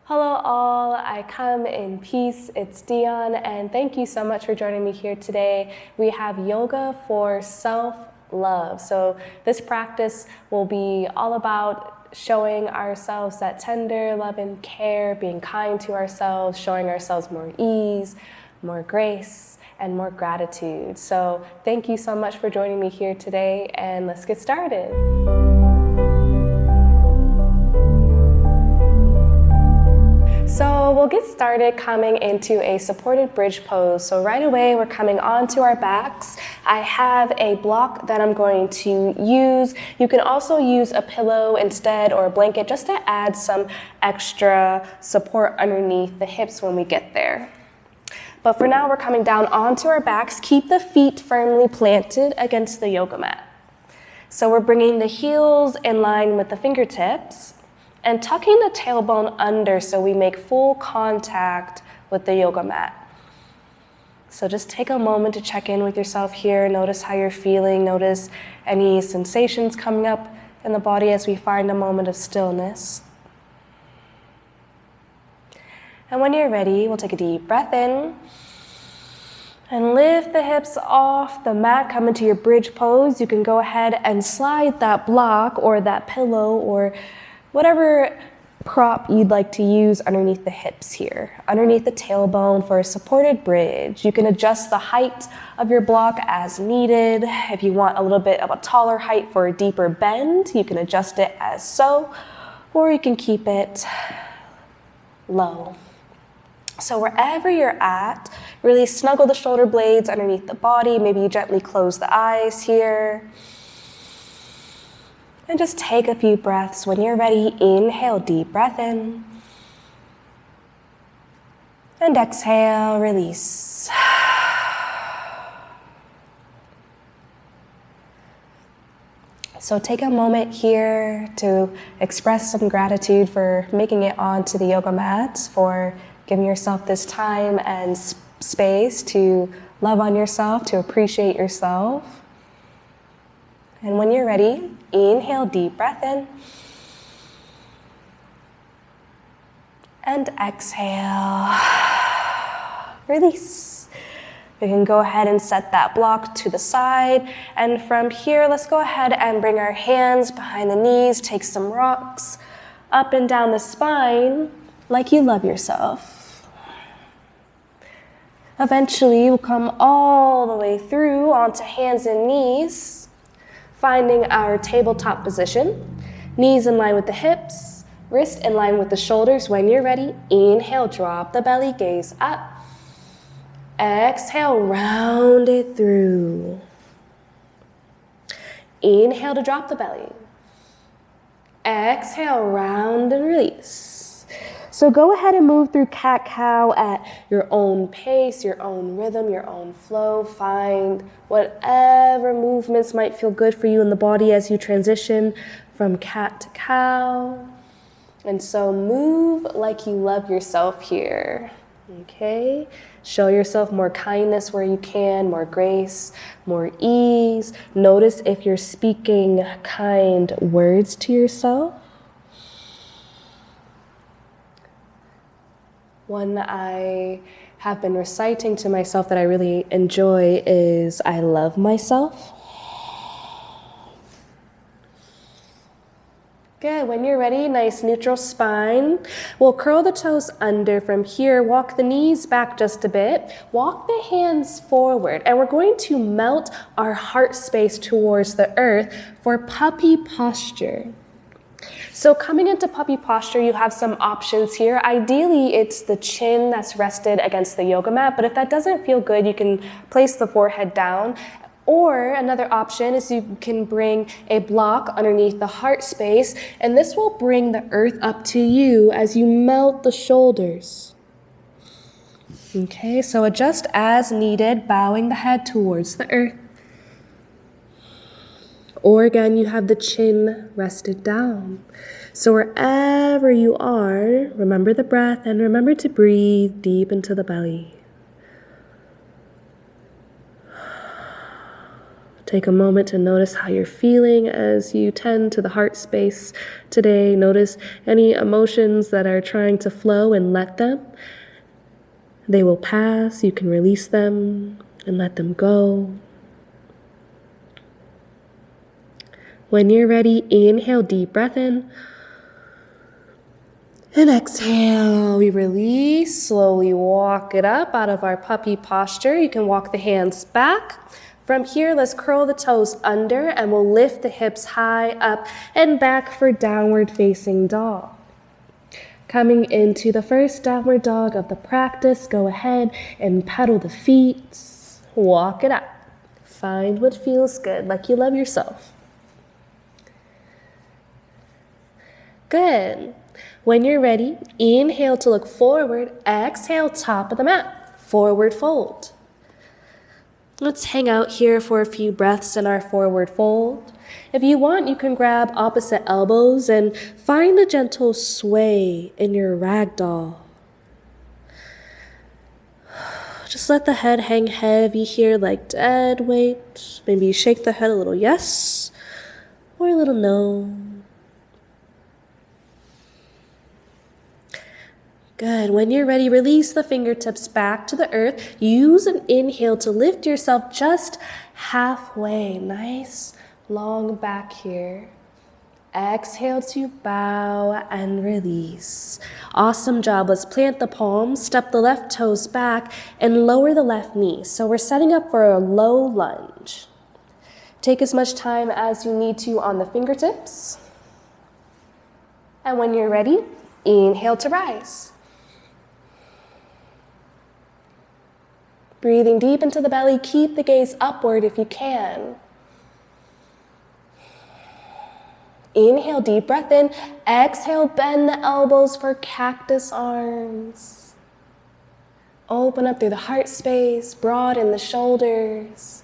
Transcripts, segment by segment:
Hello all, I come in peace. It's Dionne, and thank you so much for joining me here today. We have yoga for self-love. So this practice will be all about showing ourselves that tender love and care, being kind to ourselves, showing ourselves more ease, more grace, and more gratitude. So thank you so much for joining me here today, and let's get started. So we'll get started coming into a supported bridge pose. So right away, we're coming onto our backs. I have a block that I'm going to use. You can also use a pillow instead or a blanket just to add some extra support underneath the hips when we get there. But for now, we're coming down onto our backs. Keep the feet firmly planted against the yoga mat. So we're bringing the heels in line with the fingertips and tucking the tailbone under so we make full contact with the yoga mat. So just take a moment to check in with yourself here. Notice how you're feeling. Notice any sensations coming up in the body as we find a moment of stillness. And when you're ready, we'll take a deep breath in and lift the hips off the mat. Come into your bridge pose. You can go ahead and slide that block or that pillow or whatever prop you'd like to use underneath the hips here, underneath the tailbone for a supported bridge. You can adjust the height of your block as needed. If you want a little bit of a taller height for a deeper bend, you can adjust it as so, or you can keep it low. So wherever you're at, really snuggle the shoulder blades underneath the body. Maybe you gently close the eyes here. And just take a few breaths. When you're ready, inhale, deep breath in. And exhale, release. So take a moment here to express some gratitude for making it onto the yoga mat, for giving yourself this time and space to love on yourself, to appreciate yourself. And when you're ready, inhale, deep breath in. And exhale, release. We can go ahead and set that block to the side. And from here, let's go ahead and bring our hands behind the knees, take some rocks up and down the spine like you love yourself. Eventually, we'll come all the way through onto hands and knees, finding our tabletop position, knees in line with the hips, wrist in line with the shoulders. When you're ready, inhale, drop the belly, gaze up. Exhale, round it through. Inhale to drop the belly. Exhale, round and release. So go ahead and move through cat-cow at your own pace, your own rhythm, your own flow. Find whatever movements might feel good for you in the body as you transition from cat to cow. And so move like you love yourself here, okay? Show yourself more kindness where you can, more grace, more ease. Notice if you're speaking kind words to yourself. One I have been reciting to myself that I really enjoy is, I love myself. Good, when you're ready, nice neutral spine. We'll curl the toes under from here, walk the knees back just a bit, walk the hands forward, and we're going to melt our heart space towards the earth for puppy posture. So coming into puppy posture, you have some options here. Ideally, it's the chin that's rested against the yoga mat, but if that doesn't feel good, you can place the forehead down. Or another option is you can bring a block underneath the heart space, and this will bring the earth up to you as you melt the shoulders. Okay, so adjust as needed, bowing the head towards the earth. Or again, you have the chin rested down. So wherever you are, remember the breath and remember to breathe deep into the belly. Take a moment to notice how you're feeling as you tend to the heart space today. Notice any emotions that are trying to flow and let them. They will pass. You can release them and let them go. When you're ready, inhale, deep breath in. And exhale, we release. Slowly walk it up out of our puppy posture. You can walk the hands back. From here, let's curl the toes under and we'll lift the hips high up and back for downward facing dog. Coming into the first downward dog of the practice, go ahead and pedal the feet. Walk it up. Find what feels good, like you love yourself. Good. When you're ready, inhale to look forward, exhale, top of the mat, forward fold. Let's hang out here for a few breaths in our forward fold. If you want, you can grab opposite elbows and find a gentle sway in your ragdoll. Just let the head hang heavy here like dead weight. Maybe shake the head a little yes or a little no. Good. When you're ready, release the fingertips back to the earth. Use an inhale to lift yourself just halfway. Nice, long back here. Exhale to bow and release. Awesome job. Let's plant the palms, step the left toes back, and lower the left knee. So we're setting up for a low lunge. Take as much time as you need to on the fingertips. And when you're ready, inhale to rise. Breathing deep into the belly, keep the gaze upward if you can. Inhale, deep breath in. Exhale, bend the elbows for cactus arms. Open up through the heart space, broaden the shoulders.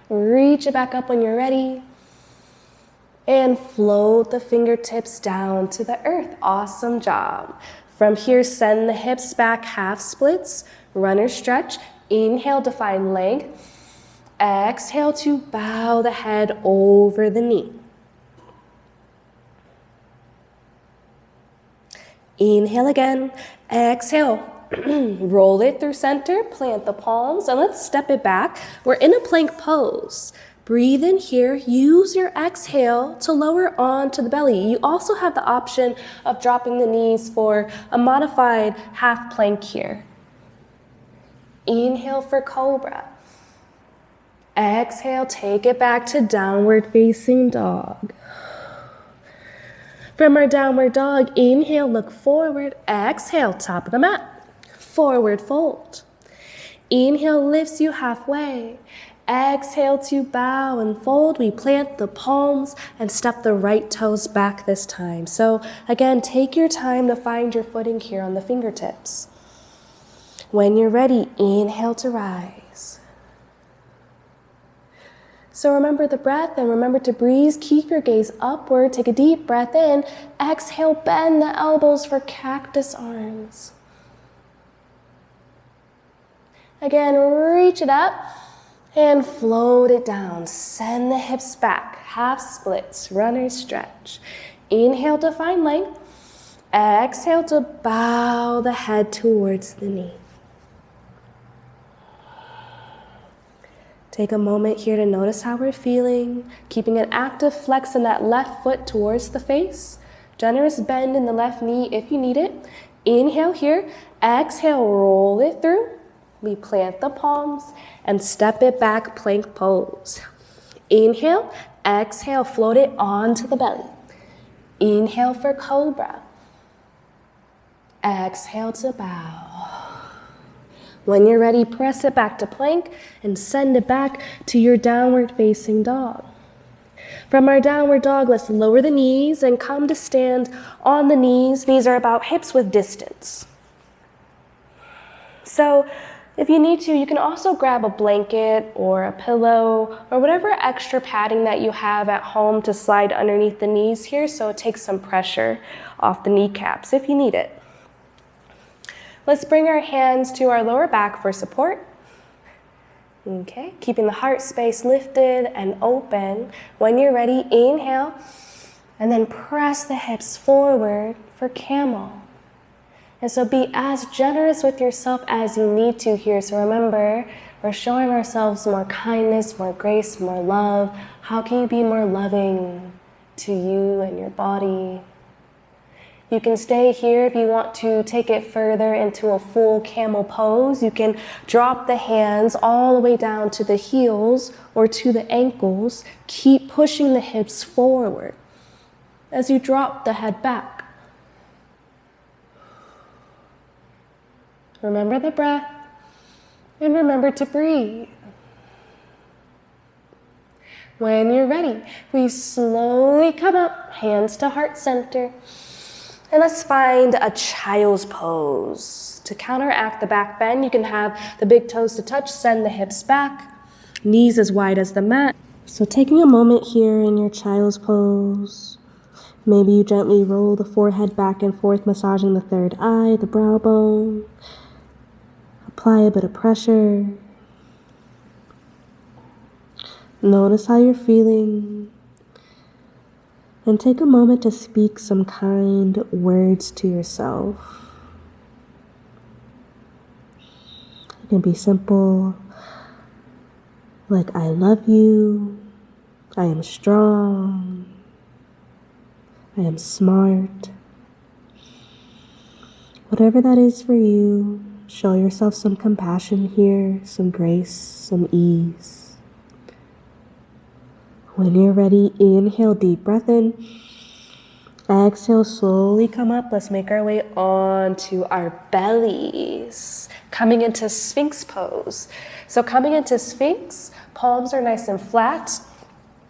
Reach it back up when you're ready. And float the fingertips down to the earth. Awesome job. From here, send the hips back, half splits, runner stretch. Inhale to find length. Exhale to bow the head over the knee. Inhale again. Exhale. Roll it through center, plant the palms, and let's step it back. We're in a plank pose. Breathe in here. Use your exhale to lower onto the belly. You also have the option of dropping the knees for a modified half plank here. Inhale for cobra. Exhale, take it back to downward facing dog. From our downward dog, inhale, look forward. Exhale, top of the mat, forward fold. Inhale lifts you halfway. Exhale to bow and fold. We plant the palms and step the right toes back this time. So again, take your time to find your footing here on the fingertips. When you're ready, inhale to rise. So remember the breath and remember to breathe. Keep your gaze upward. Take a deep breath in. Exhale, bend the elbows for cactus arms. Again, reach it up and float it down. Send the hips back, half splits, runner stretch. Inhale to find length. Exhale to bow the head towards the knee. Take a moment here to notice how we're feeling, keeping an active flex in that left foot towards the face. Generous bend in the left knee if you need it. Inhale here, exhale, roll it through. We plant the palms and step it back, plank pose. Inhale, exhale, float it onto the belly. Inhale for cobra. Exhale to bow. When you're ready, press it back to plank and send it back to your downward facing dog. From our downward dog, let's lower the knees and come to stand on the knees. Knees are about hips width distance. So if you need to, you can also grab a blanket or a pillow or whatever extra padding that you have at home to slide underneath the knees here so it takes some pressure off the kneecaps if you need it. Let's bring our hands to our lower back for support. Okay, keeping the heart space lifted and open. When you're ready, inhale, and then press the hips forward for camel. And so be as generous with yourself as you need to here. So remember, we're showing ourselves more kindness, more grace, more love. How can you be more loving to you and your body? You can stay here if you want to take it further into a full camel pose. You can drop the hands all the way down to the heels or to the ankles. Keep pushing the hips forward as you drop the head back. Remember the breath and remember to breathe. When you're ready, we slowly come up, hands to heart center. And let's find a child's pose. To counteract the back bend, you can have the big toes to touch, send the hips back, knees as wide as the mat. So taking a moment here in your child's pose, maybe you gently roll the forehead back and forth, massaging the third eye, the brow bone. Apply a bit of pressure. Notice how you're feeling. And take a moment to speak some kind words to yourself. It can be simple, like I love you, I am strong, I am smart. Whatever that is for you, show yourself some compassion here, some grace, some ease. When you're ready, inhale, deep breath in. Exhale, slowly come up. Let's make our way onto our bellies. Coming into Sphinx pose. So coming into Sphinx, palms are nice and flat.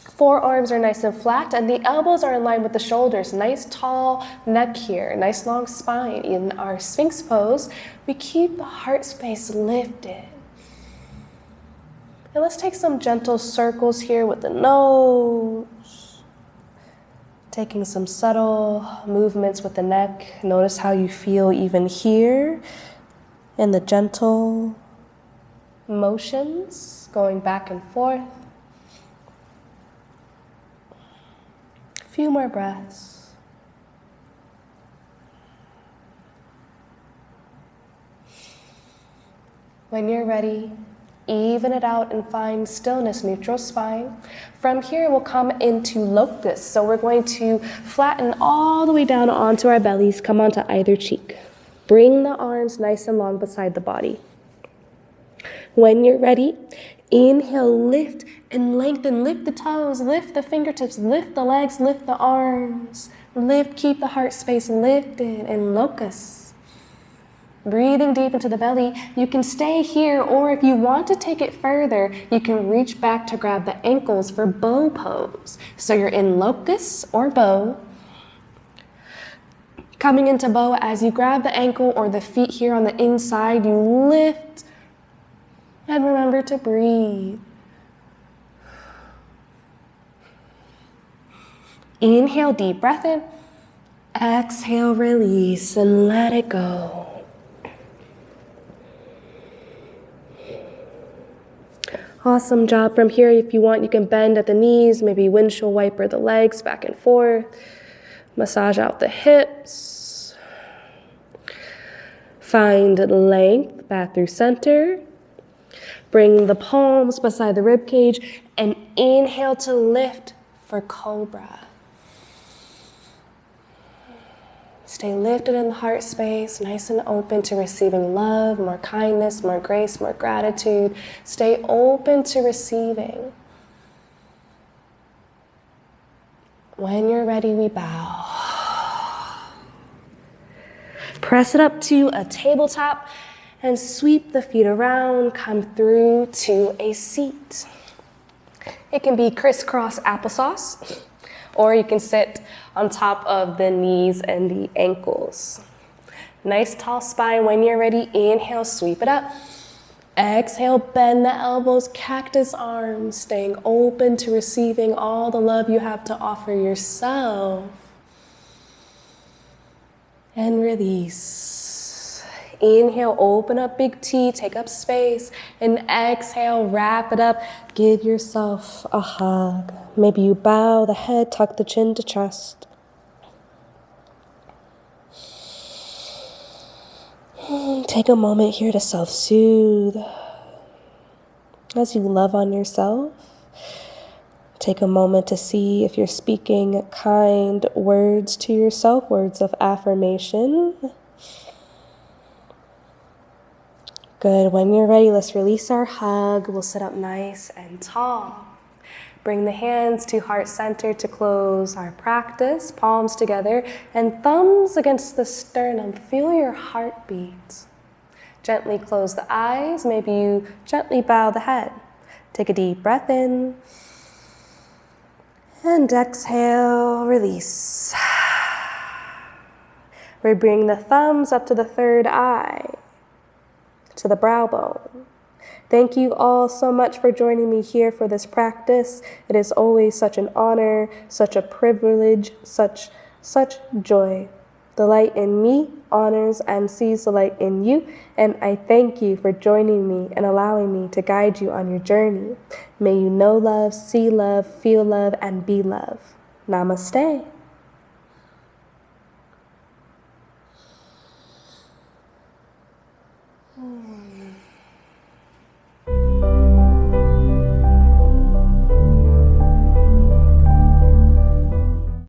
Forearms are nice and flat, and the elbows are in line with the shoulders. Nice tall neck here, nice long spine. In our Sphinx pose, we keep the heart space lifted. And let's take some gentle circles here with the nose. Taking some subtle movements with the neck. Notice how you feel even here in the gentle motions going back and forth. A few more breaths. When you're ready, even it out and find stillness, neutral spine. From here, we'll come into locust. So we're going to flatten all the way down onto our bellies, come onto either cheek. Bring the arms nice and long beside the body. When you're ready, inhale, lift and lengthen. Lift the toes, lift the fingertips, lift the legs, lift the arms. Lift, keep the heart space lifted in locust. Breathing deep into the belly, you can stay here, or if you want to take it further, you can reach back to grab the ankles for bow pose. So you're in locust or bow. Coming into bow, as you grab the ankle or the feet here on the inside, you lift and remember to breathe. Inhale, deep breath in. Exhale, release and let it go. Awesome job. From here, if you want, you can bend at the knees, maybe windshield wiper the legs back and forth. Massage out the hips. Find length back through center. Bring the palms beside the rib cage and inhale to lift for cobra. Stay lifted in the heart space, nice and open to receiving love, more kindness, more grace, more gratitude. Stay open to receiving. When you're ready, we bow. Press it up to a tabletop and sweep the feet around, come through to a seat. It can be crisscross applesauce, or you can sit on top of the knees and the ankles. Nice tall spine. When you're ready, inhale, sweep it up. Exhale, bend the elbows, cactus arms, staying open to receiving all the love you have to offer yourself. And release. Inhale, open up big T, take up space. And exhale, wrap it up. Give yourself a hug. Maybe you bow the head, tuck the chin to chest. Take a moment here to self-soothe. As you love on yourself, take a moment to see if you're speaking kind words to yourself, words of affirmation. Good. When you're ready, let's release our hug. We'll sit up nice and tall. Bring the hands to heart center to close our practice. Palms together and thumbs against the sternum. Feel your heartbeat. Gently close the eyes. Maybe you gently bow the head. Take a deep breath in. And exhale, release. We bring the thumbs up to the third eye, to the brow bone. Thank you all so much for joining me here for this practice. It is always such an honor, such a privilege, such joy. The light in me honors and sees the light in you, and I thank you for joining me and allowing me to guide you on your journey. May you know love, see love, feel love, and be love. Namaste.